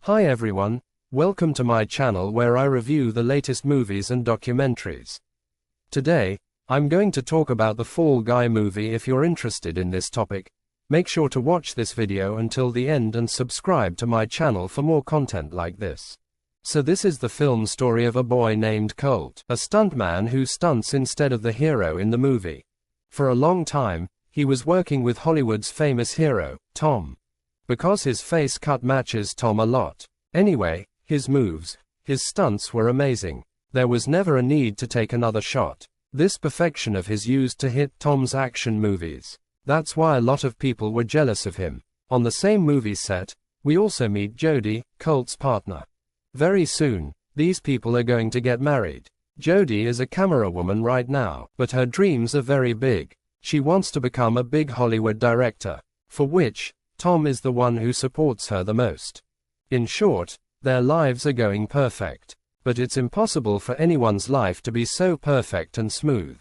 Hi everyone, welcome to my channel where I review the latest movies and documentaries. Today, I'm going to talk about the Fall Guy movie. If you're interested in this topic, make sure to watch this video until the end and subscribe to my channel for more content like this. So this is the film story of a boy named Colt, a stuntman who stunts instead of the hero in the movie. For a long time, he was working with Hollywood's famous hero, Tom, because his face cut matches Tom a lot. Anyway, his moves, his stunts were amazing. There was never a need to take another shot. This perfection of his used to hit Tom's action movies. That's why a lot of people were jealous of him. On the same movie set, we also meet Jodie, Colt's partner. Very soon, these people are going to get married. Jodie is a camera woman right now, but her dreams are very big. She wants to become a big Hollywood director, for which Tom is the one who supports her the most. In short, their lives are going perfect. But it's impossible for anyone's life to be so perfect and smooth.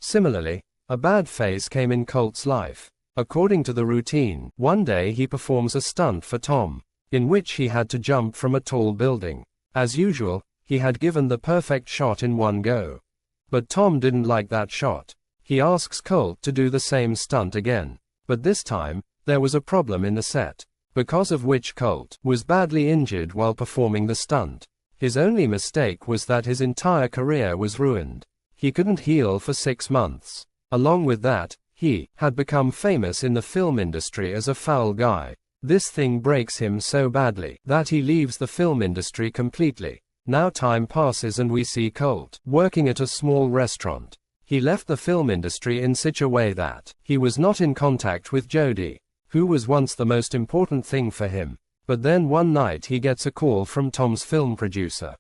Similarly, a bad phase came in Colt's life. According to the routine, one day he performs a stunt for Tom, in which he had to jump from a tall building. As usual, he had given the perfect shot in one go. But Tom didn't like that shot. He asks Colt to do the same stunt again. But this time, there was a problem in the set, because of which Colt was badly injured while performing the stunt. His only mistake was that his entire career was ruined. He couldn't heal for 6 months. Along with that, he had become famous in the film industry as a foul guy. This thing breaks him so badly that he leaves the film industry completely. Now time passes and we see Colt working at a small restaurant. He left the film industry in such a way that he was not in contact with Jodie, who was once the most important thing for him. But then one night he gets a call from Tom's film producer,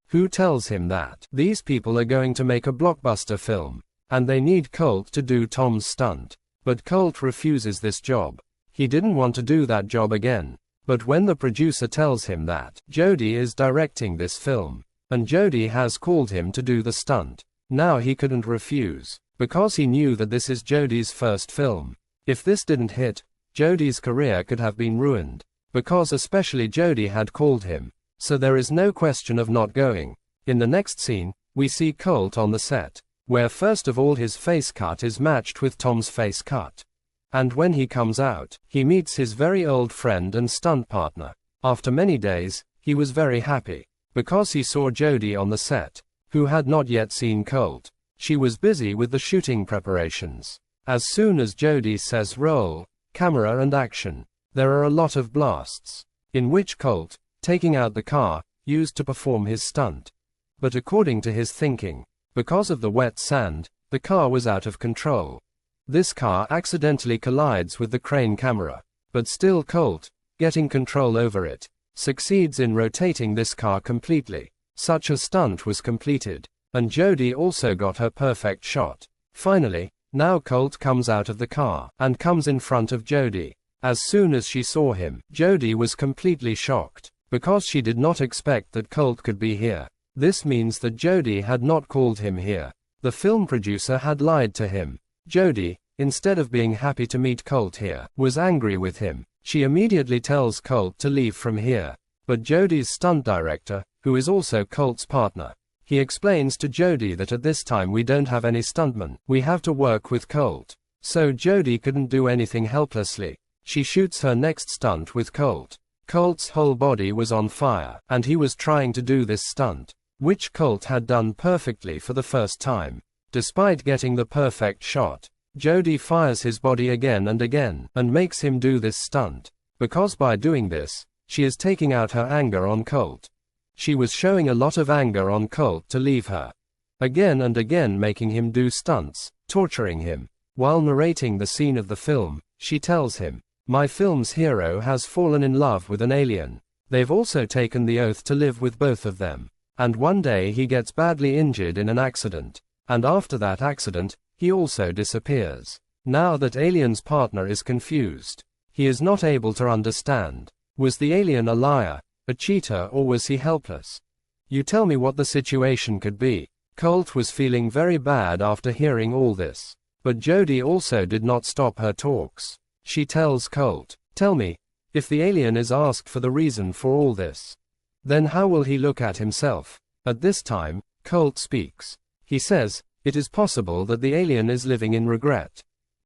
who tells him that these people are going to make a blockbuster film, and they need Colt to do Tom's stunt. But Colt refuses this job. He didn't want to do that job again. But when the producer tells him that Jodie is directing this film, and Jodie has called him to do the stunt, now he couldn't refuse, because he knew that this is Jodie's first film. If this didn't hit, Jodie's career could have been ruined, because especially Jodie had called him, so there is no question of not going. In the next scene, we see Colt on the set, where first of all his face cut is matched with Tom's face cut. And when he comes out, he meets his very old friend and stunt partner. After many days, he was very happy, because he saw Jodie on the set, who had not yet seen Colt. She was busy with the shooting preparations. As soon as Jodie says roll, camera and action, there are a lot of blasts, in which Colt, taking out the car, used to perform his stunt. But according to his thinking, because of the wet sand, the car was out of control. This car accidentally collides with the crane camera, but still Colt, getting control over it, succeeds in rotating this car completely. Such a stunt was completed, and Jodie also got her perfect shot. Finally, now Colt comes out of the car, and comes in front of Jodie. As soon as she saw him, Jodie was completely shocked, because she did not expect that Colt could be here. This means that Jodie had not called him here. The film producer had lied to him. Jodie, instead of being happy to meet Colt here, was angry with him. She immediately tells Colt to leave from here. But Jodie's stunt director, who is also Colt's partner, he explains to Jodie that at this time we don't have any stuntmen, we have to work with Colt. So Jodie couldn't do anything helplessly. She shoots her next stunt with Colt. Colt's whole body was on fire, and he was trying to do this stunt, which Colt had done perfectly for the first time. Despite getting the perfect shot, Jodie fires his body again and makes him do this stunt, because by doing this, she is taking out her anger on Colt. She was showing a lot of anger on Colt to leave her. Again and again making him do stunts, torturing him. While narrating the scene of the film, she tells him, "My film's hero has fallen in love with an alien. They've also taken the oath to live with both of them. And one day he gets badly injured in an accident. And after that accident, he also disappears." Now that alien's partner is confused. He is not able to understand. Was the alien a liar, a cheater, or was he helpless? You tell me what the situation could be. Colt was feeling very bad after hearing all this. But Jodie also did not stop her talks. She tells Colt, "Tell me, If the alien is asked for the reason for all this, then how will he look at himself? At this time, Colt speaks. He says, it is possible that the alien is living in regret.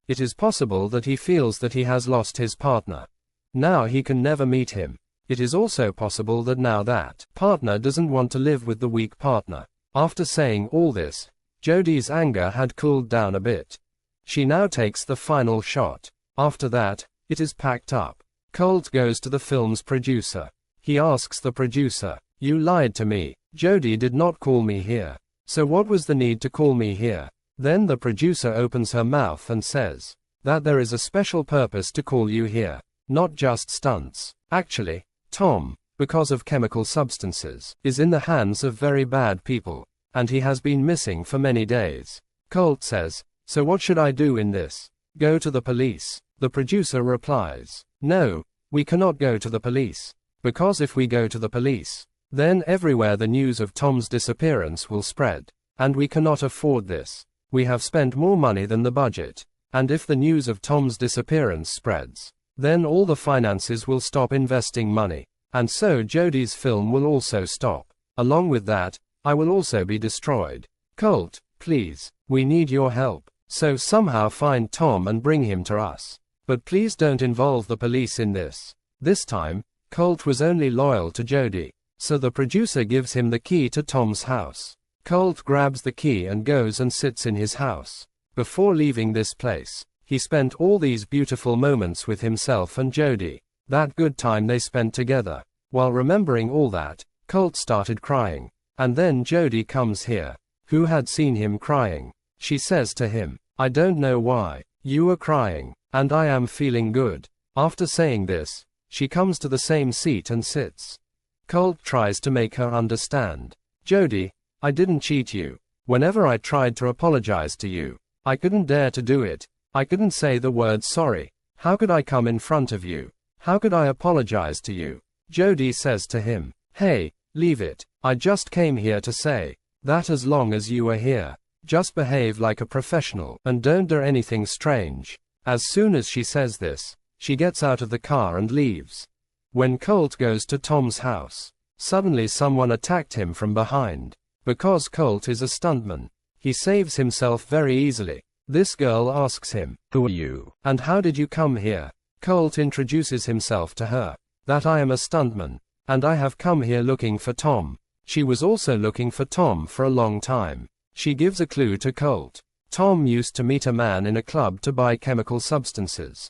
It is possible that he feels that he has lost his partner. Now he can never meet him. It is also possible that now that partner doesn't want to live with the weak partner. After saying all this, Jodie's anger had cooled down a bit. She now takes the final shot. After that, it is packed up. Colt goes to the film's producer. He asks the producer, "You lied to me. Jodie did not call me here. So what was the need to call me here?" Then the producer opens her mouth and says, "That there is a special purpose to call you here. Not just stunts. Actually, Tom, because of chemical substances, is in the hands of very bad people, and he has been missing for many days." Colt says, "So what should I do in this? Go to the police?" The producer replies, "No, we cannot go to the police. Because if we go to the police, then everywhere the news of Tom's disappearance will spread. And we cannot afford this. We have spent more money than the budget. And if the news of Tom's disappearance spreads, then all the finances will stop investing money. And so Jodie's film will also stop. Along with that, I will also be destroyed. Colt, please, we need your help. So somehow find Tom and bring him to us. But please don't involve the police in this." This time, Colt was only loyal to Jodie. So the producer gives him the key to Tom's house. Colt grabs the key and goes and sits in his house. Before leaving this place, he spent all these beautiful moments with himself and Jodie. That good time they spent together. While remembering all that, Colt started crying. And then Jodie comes here, who had seen him crying. She says to him, "I don't know why. You were crying, and I am feeling good." After saying this, she comes to the same seat and sits. Colt tries to make her understand. "Jodie, I didn't cheat you. Whenever I tried to apologize to you, I couldn't dare to do it. I couldn't say the word sorry. How could I come in front of you? How could I apologize to you?" Jodie says to him, "Hey, leave it. I just came here to say that as long as you are here, just behave like a professional and don't do anything strange." As soon as she says this, she gets out of the car and leaves. When Colt goes to Tom's house, suddenly someone attacked him from behind. Because Colt is a stuntman, he saves himself very easily. This girl asks him, "Who are you? And how did you come here?" Colt introduces himself to her, that "I am a stuntman, and I have come here looking for Tom." She was also looking for Tom for a long time. She gives a clue to Colt. Tom used to meet a man in a club to buy chemical substances,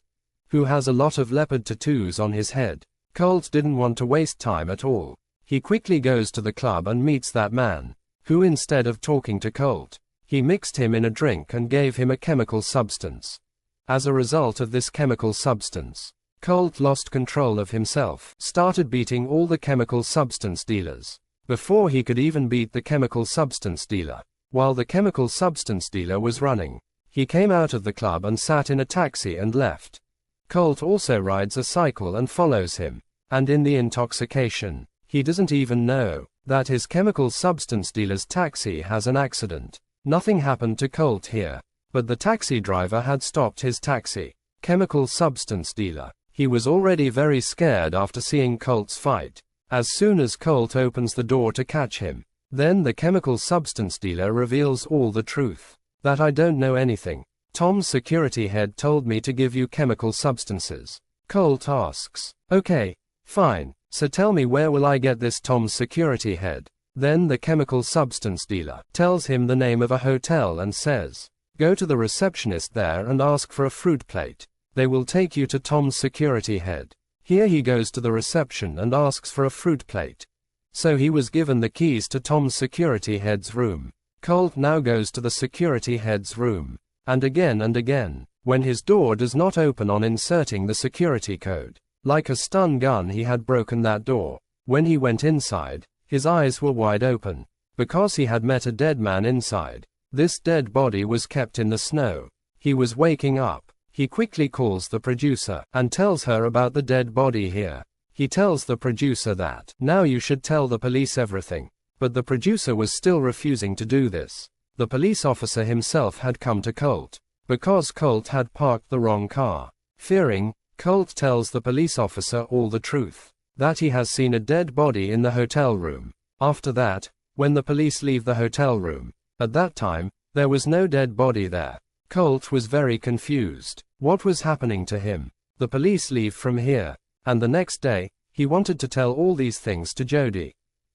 who has a lot of leopard tattoos on his head. Colt didn't want to waste time at all. He quickly goes to the club and meets that man, who instead of talking to Colt, he mixed him in a drink and gave him a chemical substance. As a result of this chemical substance, Colt lost control of himself, started beating all the chemical substance dealers. Before he could even beat the chemical substance dealer, while the chemical substance dealer was running, he came out of the club and sat in a taxi and left. Colt also rides a cycle and follows him, and in the intoxication, he doesn't even know that his chemical substance dealer's taxi has an accident. Nothing happened to Colt here, but the taxi driver had stopped his taxi. Chemical substance dealer. He was already very scared after seeing Colt's fight. As soon as Colt opens the door to catch him, then the chemical substance dealer reveals all the truth. "That I don't know anything. Tom's security head told me to give you chemical substances." Colt asks, "Okay, fine, so tell me where will I get this Tom's security head?" Then the chemical substance dealer tells him the name of a hotel and says, "Go to the receptionist there and ask for a fruit plate. They will take you to Tom's security head." Here he goes to the reception and asks for a fruit plate. So he was given the keys to Tom's security head's room. Colt now goes to the security head's room. And again, when his door does not open on inserting the security code. Like a stun gun he had broken that door. When he went inside, his eyes were wide open. Because he had met a dead man inside. This dead body was kept in the snow. He was waking up. He quickly calls the producer and tells her about the dead body here. He tells the producer that, "Now you should tell the police everything." But the producer was still refusing to do this. The police officer himself had come to Colt, because Colt had parked the wrong car. Fearing, Colt tells the police officer all the truth, that he has seen a dead body in the hotel room. After that, when the police leave the hotel room, at that time, there was no dead body there. Colt was very confused. What was happening to him? The police leave from here, and the next day, he wanted to tell all these things to Jody.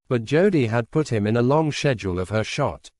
But Jody had put him in a long schedule of her shot.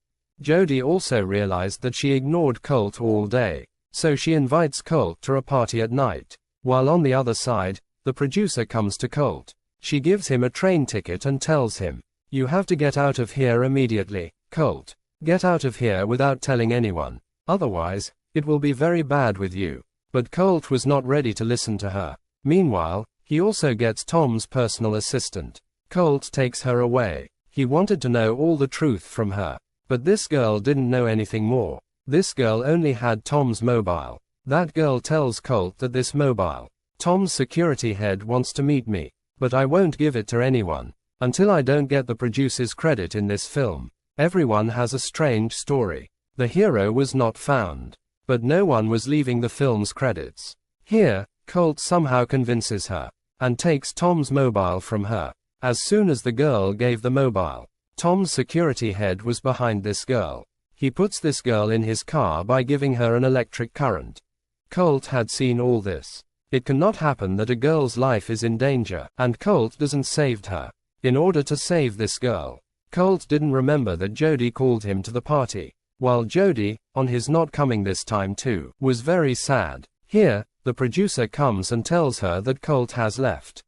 Jody also realized that she ignored Colt all day, so she invites Colt to a party at night. While on the other side, the producer comes to Colt. She gives him a train ticket and tells him, "You have to get out of here immediately, Colt. Get out of here without telling anyone. Otherwise, it will be very bad with you." But Colt was not ready to listen to her. Meanwhile, he also gets Tom's personal assistant. Colt takes her away. He wanted to know all the truth from her. But this girl didn't know anything more. This girl only had Tom's mobile. That girl tells Colt that this mobile, Tom's security head wants to meet me, but I won't give it to anyone, until I don't get the producer's credit in this film. Everyone has a strange story. The hero was not found, but no one was leaving the film's credits. Here, Colt somehow convinces her, and takes Tom's mobile from her. As soon as the girl gave the mobile, Tom's security head was behind this girl. He puts this girl in his car by giving her an electric current. Colt had seen all this. It cannot happen that a girl's life is in danger, and Colt doesn't save her. In order to save this girl, Colt didn't remember that Jody called him to the party, while Jody, on his not coming this time too, was very sad. Here, the producer comes and tells her that Colt has left.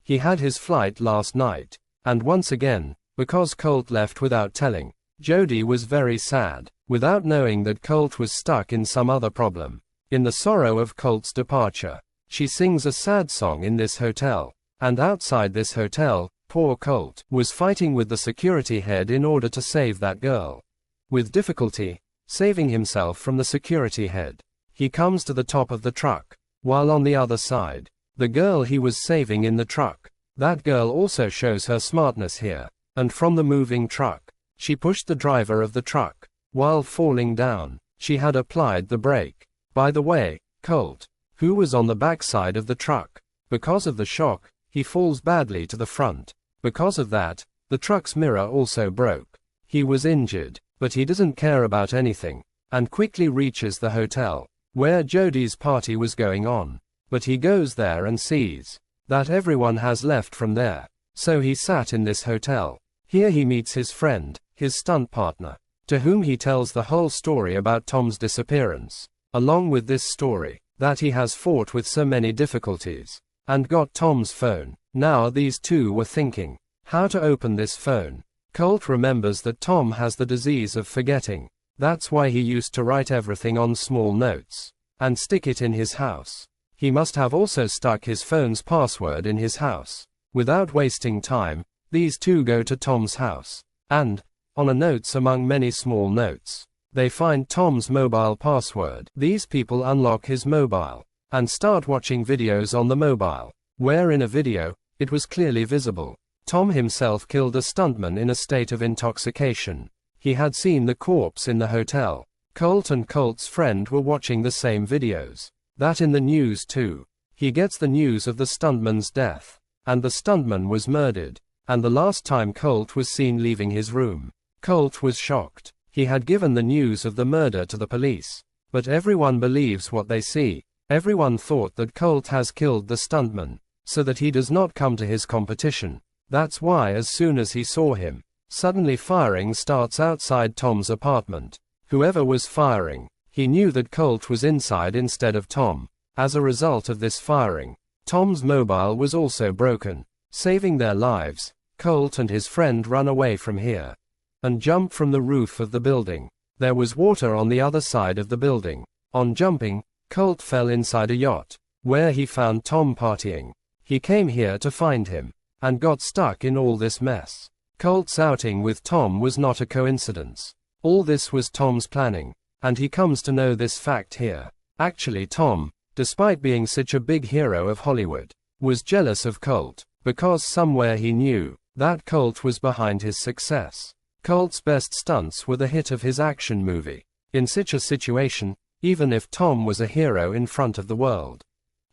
He had his flight last night, and once again, because Colt left without telling, Jody was very sad, without knowing that Colt was stuck in some other problem. In the sorrow of Colt's departure, she sings a sad song in this hotel, and outside this hotel, poor Colt was fighting with the security head in order to save that girl. With difficulty, saving himself from the security head, he comes to the top of the truck, while on the other side, the girl he was saving in the truck. That girl also shows her smartness here, and from the moving truck, she pushed the driver of the truck. While falling down, she had applied the brake. By the way, Colt, who was on the backside of the truck, because of the shock, he falls badly to the front. Because of that, the truck's mirror also broke. He was injured, but he doesn't care about anything, and quickly reaches the hotel, where Jody's party was going on. But he goes there and sees that everyone has left from there, so he sat in this hotel. Here he meets his friend, his stunt partner, to whom he tells the whole story about Tom's disappearance, along with this story, that he has fought with so many difficulties, and got Tom's phone. Now these two were thinking how to open this phone. Colt remembers that Tom has the disease of forgetting. That's why he used to write everything on small notes, and stick it in his house. He must have also stuck his phone's password in his house. Without wasting time, these two go to Tom's house, and, on a notes among many small notes, they find Tom's mobile password. These people unlock his mobile, and start watching videos on the mobile, where in a video, it was clearly visible. Tom himself killed a stuntman in a state of intoxication. He had seen the corpse in the hotel. Colt and Colt's friend were watching the same videos. That in the news too. He gets the news of the stuntman's death, and the stuntman was murdered, and the last time Colt was seen leaving his room. Colt was shocked. He had given the news of the murder to the police, but everyone believes what they see. Everyone thought that Colt has killed the stuntman, so that he does not come to his competition. That's why as soon as he saw him, suddenly firing starts outside Tom's apartment. Whoever was firing, he knew that Colt was inside instead of Tom. As a result of this firing, Tom's mobile was also broken. Saving their lives, Colt and his friend run away from here, and jump from the roof of the building. There was water on the other side of the building. On jumping, Colt fell inside a yacht, where he found Tom partying. He came here to find him, and got stuck in all this mess. Colt's outing with Tom was not a coincidence. All this was Tom's planning, and he comes to know this fact here. Actually Tom, despite being such a big hero of Hollywood, was jealous of Colt, because somewhere he knew that Colt was behind his success. Colt's best stunts were the hit of his action movie. In such a situation, even if Tom was a hero in front of the world,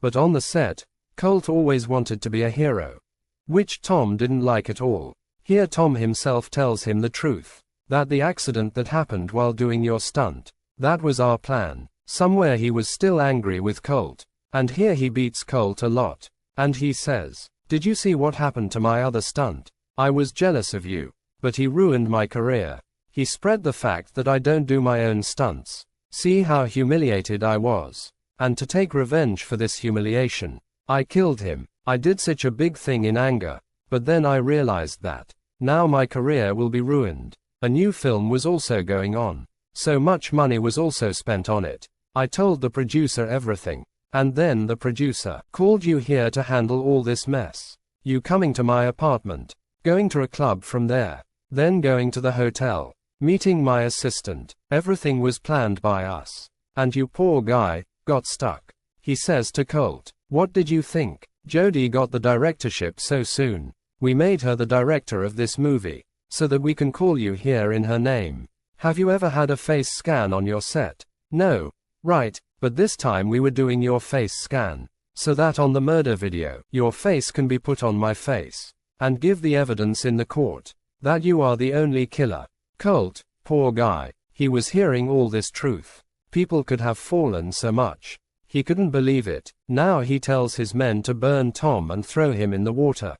But on the set, Colt always wanted to be a hero, which Tom didn't like at all. Here Tom himself tells him the truth, that the accident that happened while doing your stunt, that was our plan. Somewhere he was still angry with Colt, and here he beats Colt a lot, and he says, "Did you see what happened to my other stunt? I was jealous of you, but he ruined my career. He spread the fact that I don't do my own stunts. See how humiliated I was. And to take revenge for this humiliation, I killed him. I did such a big thing in anger, but then I realized that now my career will be ruined." A new film was also going on. So much money was also spent on it. I told the producer everything. And then the producer called you here to handle all this mess. You coming to my apartment, going to a club from there, then going to the hotel, meeting my assistant. Everything was planned by us. And you poor guy, got stuck. He says to Colt, "What did you think? Jodie got the directorship so soon. We made her the director of this movie, so that we can call you here in her name. Have you ever had a face scan on your set? No. Right, but this time we were doing your face scan, so that on the murder video, your face can be put on my face, and give the evidence in the court, that you are the only killer." Colt, poor guy, he was hearing all this truth. People could have fallen so much. He couldn't believe it. Now he tells his men to burn Tom and throw him in the water.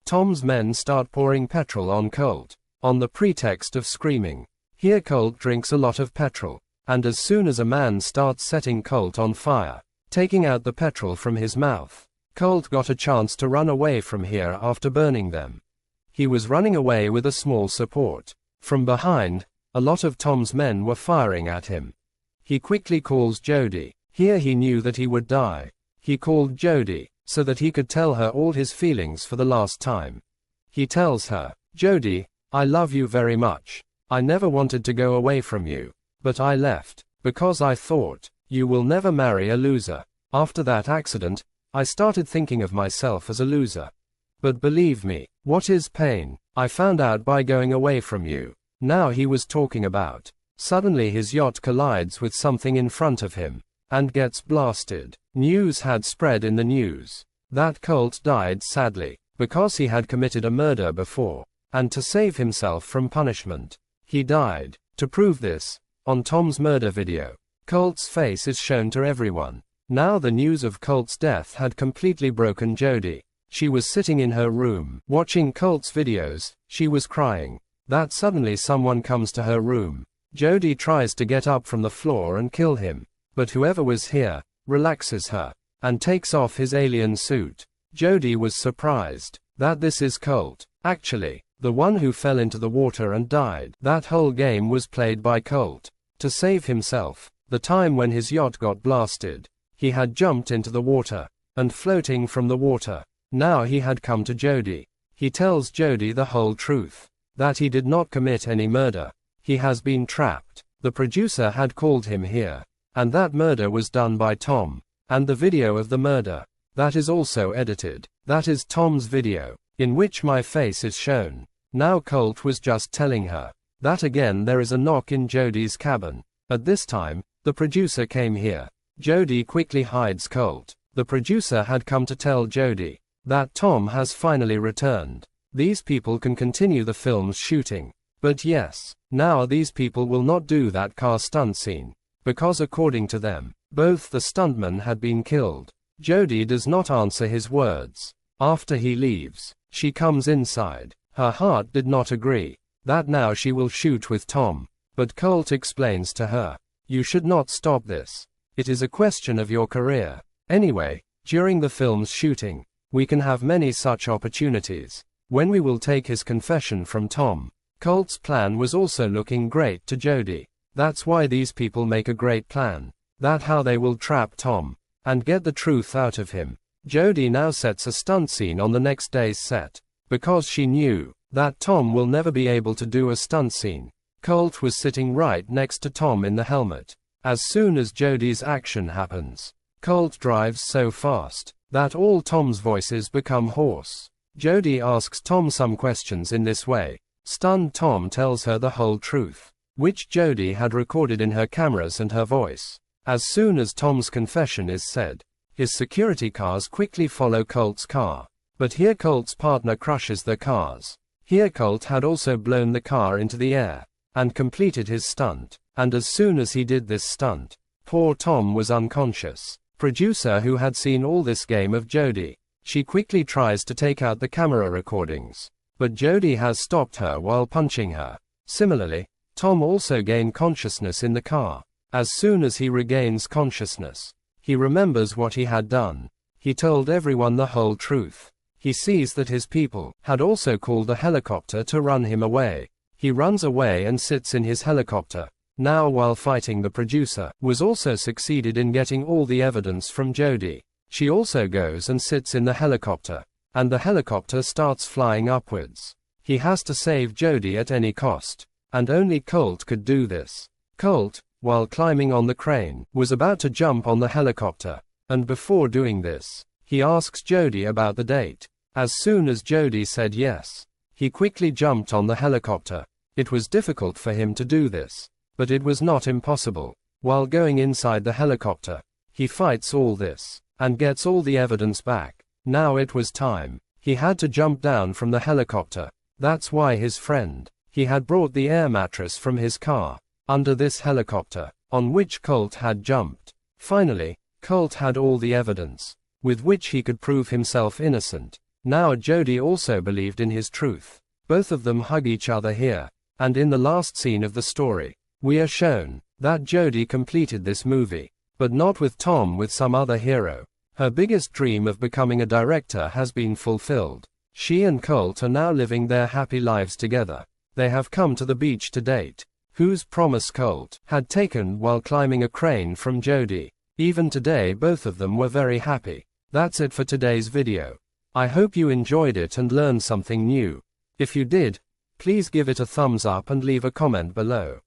Tom's men start pouring petrol on Colt, on the pretext of screaming. Here Colt drinks a lot of petrol, and as soon as a man starts setting Colt on fire, taking out the petrol from his mouth, Colt got a chance to run away from here after burning them. He was running away with a small support. From behind, a lot of Tom's men were firing at him. He quickly calls Jodie. Here he knew that he would die. He called Jodie, so that he could tell her all his feelings for the last time. He tells her, "Jodie, I love you very much. I never wanted to go away from you, but I left, because I thought, you will never marry a loser. After that accident, I started thinking of myself as a loser. But believe me, what is pain? I found out by going away from you." Now he was talking about. Suddenly his yacht collides with something in front of him, and gets blasted. News had spread in the news that Colt died sadly, because he had committed a murder before, and to save himself from punishment, he died. To prove this, on Tom's murder video, Colt's face is shown to everyone. Now the news of Colt's death had completely broken Jodie. She was sitting in her room, watching Colt's videos. She was crying. That suddenly someone comes to her room. Jodie tries to get up from the floor and kill him, but whoever was here relaxes her and takes off his alien suit. Jodie was surprised that this is Colt, actually, the one who fell into the water and died. That whole game was played by Colt to save himself. The time when his yacht got blasted, he had jumped into the water and floating from the water. Now he had come to Jodie. He tells Jodie the whole truth, that he did not commit any murder. He has been trapped. The producer had called him here, and that murder was done by Tom. And the video of the murder, that is also edited. That is Tom's video, in which my face is shown. Now Colt was just telling her that again there is a knock in Jodie's cabin. At this time, the producer came here. Jodie quickly hides Colt. The producer had come to tell Jodie that Tom has finally returned. These people can continue the film's shooting. But yes, now these people will not do that car stunt scene, because according to them, both the stuntmen had been killed. Jodie does not answer his words. After he leaves, she comes inside. Her heart did not agree that now she will shoot with Tom. But Colt explains to her, "You should not stop this. It is a question of your career. Anyway, during the film's shooting, we can have many such opportunities, when we will take his confession from Tom." Colt's plan was also looking great to Jodie. That's why these people make a great plan. That how they will trap Tom, and get the truth out of him. Jodie now sets a stunt scene on the next day's set, because she knew that Tom will never be able to do a stunt scene. Colt was sitting right next to Tom in the helmet. As soon as Jodie's action happens, Colt drives so fast that all Tom's voices become hoarse. Jodie asks Tom some questions in this way. Stunned Tom tells her the whole truth, which Jodie had recorded in her cameras and her voice. As soon as Tom's confession is said, His security cars quickly follow Colt's car. But here Colt's partner crushes their cars. Here Colt had also blown the car into the air and completed his stunt. And as soon as he did this stunt, poor Tom was unconscious. Producer, who had seen all this game of Jody, she quickly tries to take out the camera recordings. But Jody has stopped her while punching her. Similarly, Tom also gained consciousness in the car. As soon as he regains consciousness, he remembers what he had done. He told everyone the whole truth. He sees that his people had also called a helicopter to run him away. He runs away and sits in his helicopter. Now, while fighting the producer, was also succeeded in getting all the evidence from Jody. She also goes and sits in the helicopter, and the helicopter starts flying upwards. He has to save Jody at any cost, and only Colt could do this. Colt, while climbing on the crane, was about to jump on the helicopter, and before doing this, he asks Jody about the date. As soon as Jody said yes, he quickly jumped on the helicopter. It was difficult for him to do this, but it was not impossible. While going inside the helicopter, he fights all this, and gets all the evidence back. Now it was time. He had to jump down from the helicopter. That's why his friend, he had brought the air mattress from his car, under this helicopter, on which Colt had jumped. Finally, Colt had all the evidence, with which he could prove himself innocent. Now Jody also believed in his truth. Both of them hug each other here, and in the last scene of the story, we are shown that Jody completed this movie, but not with Tom, with some other hero. Her biggest dream of becoming a director has been fulfilled. She and Colt are now living their happy lives together. They have come to the beach to date, whose promise Colt had taken while climbing a crane from Jody. Even today both of them were very happy. That's it for today's video. I hope you enjoyed it and learned something new. If you did, please give it a thumbs up and leave a comment below.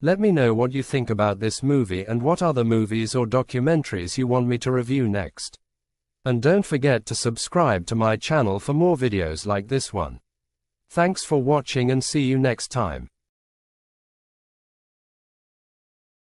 Let me know what you think about this movie and what other movies or documentaries you want me to review next. And don't forget to subscribe to my channel for more videos like this one. Thanks for watching and see you next time.